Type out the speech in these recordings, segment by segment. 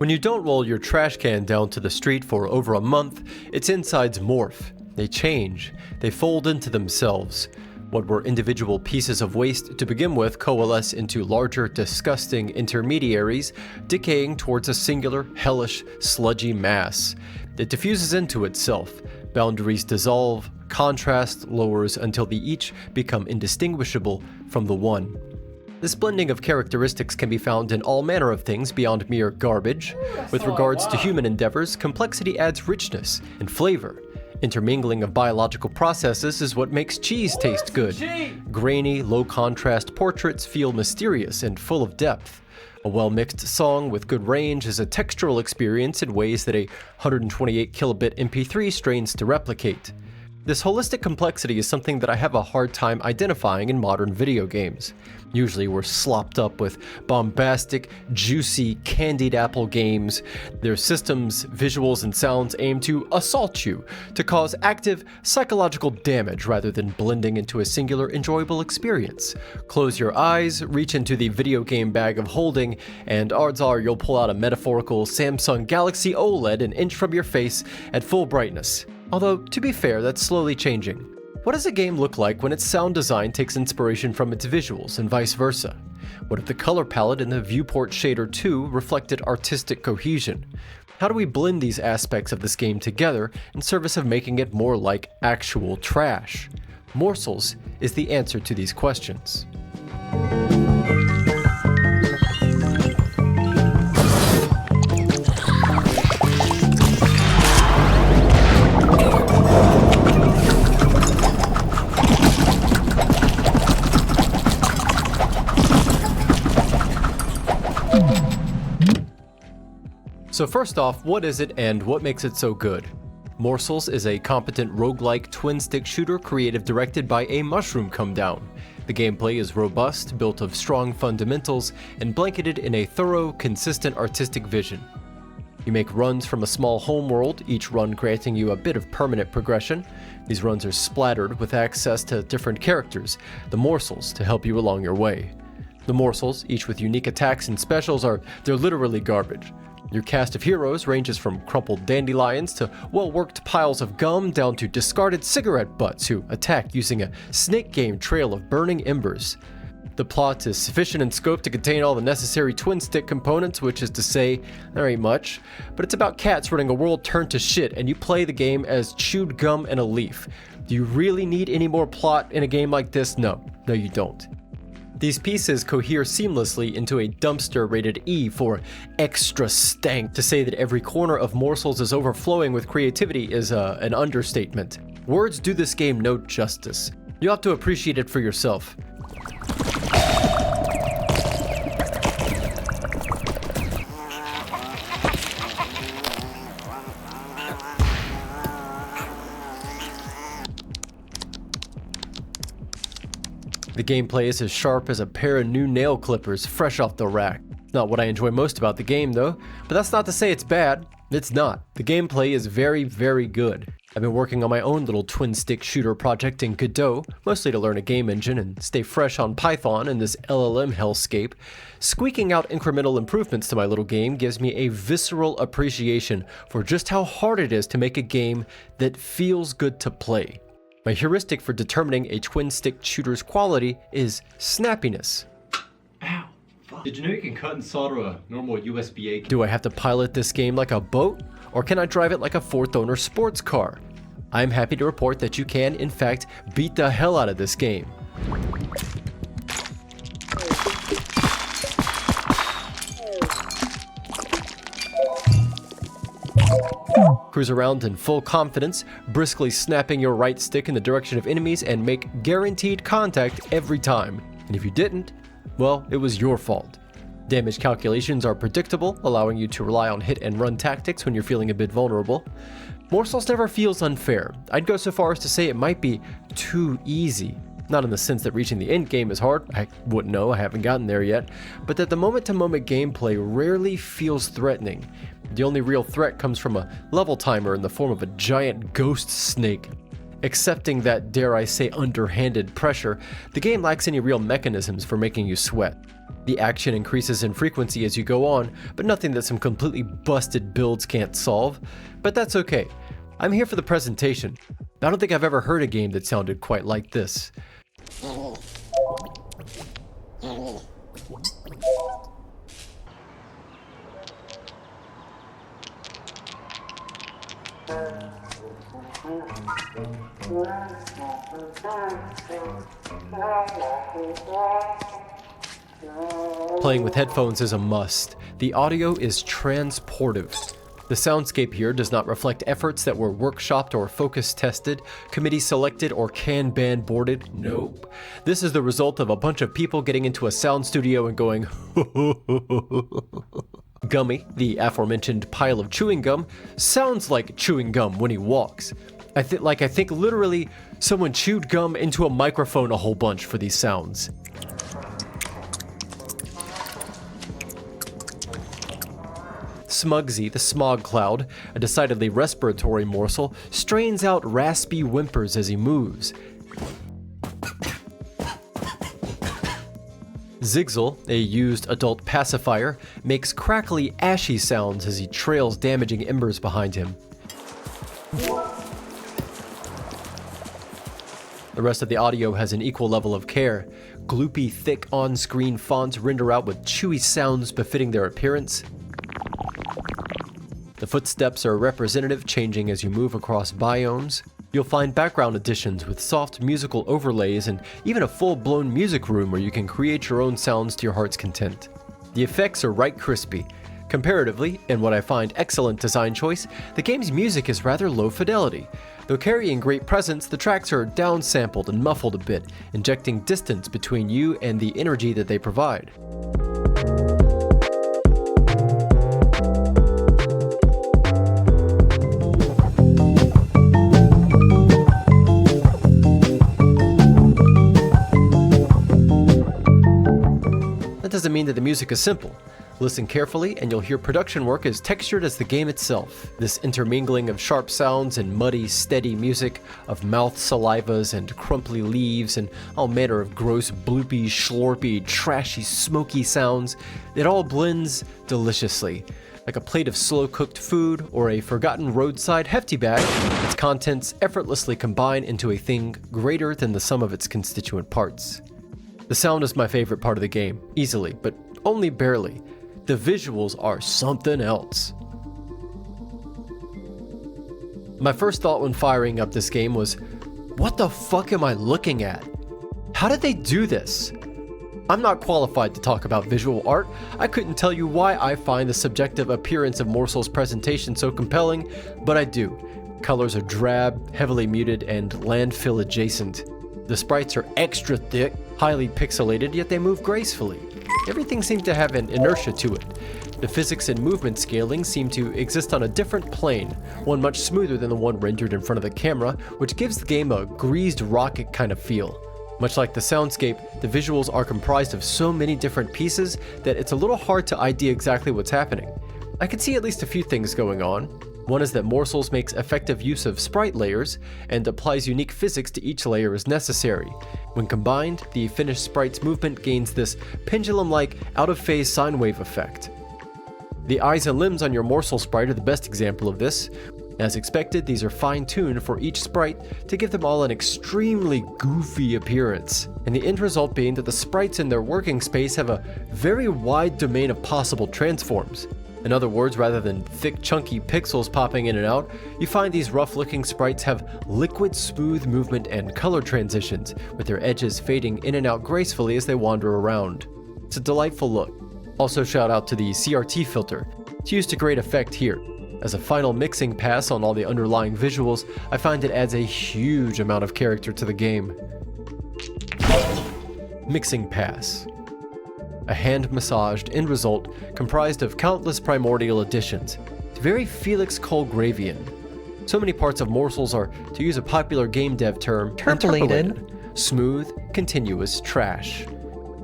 When you don't roll your trash can down to the street for over a month, its insides morph. They change. They fold into themselves. What were individual pieces of waste to begin with coalesce into larger, disgusting intermediaries, decaying towards a singular, hellish, sludgy mass. It diffuses into itself. Boundaries dissolve, contrast lowers until they each become indistinguishable from the one. This blending of characteristics can be found in all manner of things beyond mere garbage. With regards to human endeavors, complexity adds richness and flavor. Intermingling of biological processes is what makes cheese taste good. Grainy, low-contrast portraits feel mysterious and full of depth. A well-mixed song with good range is a textural experience in ways that a 128 kilobit MP3 strains to replicate. This holistic complexity is something that I have a hard time identifying in modern video games. Usually we're slopped up with bombastic, juicy, candied apple games. Their systems, visuals, and sounds aim to assault you, to cause active psychological damage rather than blending into a singular enjoyable experience. Close your eyes, reach into the video game bag of holding, and odds are you'll pull out a metaphorical Samsung Galaxy OLED an inch from your face at full brightness. Although, to be fair, that's slowly changing. What does a game look like when its sound design takes inspiration from its visuals and vice versa? What if the color palette in the Viewport Shader 2 reflected artistic cohesion? How do we blend these aspects of this game together in service of making it more like actual trash? Morsels is the answer to these questions. So first off, what is it and what makes it so good? Morsels is a competent roguelike twin-stick shooter directed by a mushroom come down. The gameplay is robust, built of strong fundamentals, and blanketed in a thorough, consistent artistic vision. You make runs from a small homeworld, each run granting you a bit of permanent progression. These runs are splattered with access to different characters, the Morsels, to help you along your way. The Morsels, each with unique attacks and specials, they're literally garbage. Your cast of heroes ranges from crumpled dandelions to well-worked piles of gum down to discarded cigarette butts who attack using a snake game trail of burning embers. The plot is sufficient in scope to contain all the necessary twin-stick components, which is to say, there ain't much, but it's about cats running a world turned to shit and you play the game as chewed gum and a leaf. Do you really need any more plot in a game like this? No, you don't. These pieces cohere seamlessly into a dumpster rated E for extra stank. To say that every corner of Morsels is overflowing with creativity is an understatement. Words do this game no justice. You'll have to appreciate it for yourself. The gameplay is as sharp as a pair of new nail clippers fresh off the rack. Not what I enjoy most about the game though, but that's not to say it's bad. It's not. The gameplay is very, very good. I've been working on my own little twin-stick shooter project in Godot, mostly to learn a game engine and stay fresh on Python in this LLM hellscape. Squeaking out incremental improvements to my little game gives me a visceral appreciation for just how hard it is to make a game that feels good to play. My heuristic for determining a twin-stick shooter's quality is snappiness. Ow, fuck. Did you know you can cut and solder a normal USB-A? Do I have to pilot this game like a boat, or can I drive it like a fourth-owner sports car? I'm happy to report that you can, in fact, beat the hell out of this game. Cruise around in full confidence, briskly snapping your right stick in the direction of enemies and make guaranteed contact every time. And if you didn't, well, it was your fault. Damage calculations are predictable, allowing you to rely on hit and run tactics when you're feeling a bit vulnerable. Morsels never feels unfair. I'd go so far as to say it might be too easy. Not in the sense that reaching the end game is hard, I wouldn't know, I haven't gotten there yet, but that the moment-to-moment gameplay rarely feels threatening. The only real threat comes from a level timer in the form of a giant ghost snake. Accepting that, dare I say, underhanded pressure, the game lacks any real mechanisms for making you sweat. The action increases in frequency as you go on, but nothing that some completely busted builds can't solve. But that's okay. I'm here for the presentation. I don't think I've ever heard a game that sounded quite like this. Playing with headphones is a must. The audio is transportive. The soundscape here does not reflect efforts that were workshopped or focus tested, committee selected, or Kanban boarded. Nope. This is the result of a bunch of people getting into a sound studio and going, Gummy, the aforementioned pile of chewing gum, sounds like chewing gum when he walks. I think literally someone chewed gum into a microphone a whole bunch for these sounds. Smugsy, the smog cloud, a decidedly respiratory morsel, strains out raspy whimpers as he moves. Zigzal, a used adult pacifier, makes crackly, ashy sounds as he trails damaging embers behind him. The rest of the audio has an equal level of care. Gloopy, thick on-screen fonts render out with chewy sounds befitting their appearance. The footsteps are representative, changing as you move across biomes. You'll find background additions with soft musical overlays and even a full-blown music room where you can create your own sounds to your heart's content. The effects are right crispy. Comparatively, and what I find excellent design choice, the game's music is rather low fidelity. Though carrying great presence, the tracks are downsampled and muffled a bit, injecting distance between you and the energy that they provide. That doesn't mean that the music is simple. Listen carefully and you'll hear production work as textured as the game itself. This intermingling of sharp sounds and muddy, steady music, of mouth salivas and crumply leaves and all manner of gross, bloopy, slorpy, trashy, smoky sounds, it all blends deliciously. Like a plate of slow-cooked food or a forgotten roadside Hefty bag, its contents effortlessly combine into a thing greater than the sum of its constituent parts. The sound is my favorite part of the game, easily, but only barely. The visuals are something else. My first thought when firing up this game was, what the fuck am I looking at? How did they do this? I'm not qualified to talk about visual art. I couldn't tell you why I find the subjective appearance of Morsels' presentation so compelling, but I do. Colors are drab, heavily muted, and landfill adjacent. The sprites are extra thick, highly pixelated, yet they move gracefully. Everything seems to have an inertia to it. The physics and movement scaling seem to exist on a different plane, one much smoother than the one rendered in front of the camera, which gives the game a greased rocket kind of feel. Much like the soundscape, the visuals are comprised of so many different pieces that it's a little hard to ID exactly what's happening. I can see at least a few things going on. One is that Morsels makes effective use of sprite layers and applies unique physics to each layer as necessary. When combined, the finished sprite's movement gains this pendulum-like out-of-phase sine wave effect. The eyes and limbs on your Morsel sprite are the best example of this. As expected, these are fine-tuned for each sprite to give them all an extremely goofy appearance, and the end result being that the sprites in their working space have a very wide domain of possible transforms. In other words, rather than thick, chunky pixels popping in and out, you find these rough-looking sprites have liquid, smooth movement and color transitions, with their edges fading in and out gracefully as they wander around. It's a delightful look. Also shout out to the CRT filter. It's used to great effect here. As a final mixing pass on all the underlying visuals, I find it adds a huge amount of character to the game. Mixing pass. A hand-massaged end result comprised of countless primordial additions. It's very Felix Colgravian. So many parts of Morsels are, to use a popular game dev term, interpolated. Smooth, continuous trash.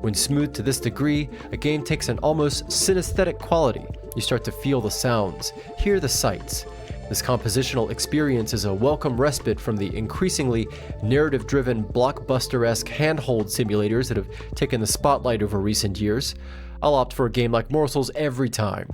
When smoothed to this degree, a game takes an almost synesthetic quality. You start to feel the sounds, hear the sights. This compositional experience is a welcome respite from the increasingly narrative-driven, blockbuster-esque handhold simulators that have taken the spotlight over recent years. I'll opt for a game like Morsels every time.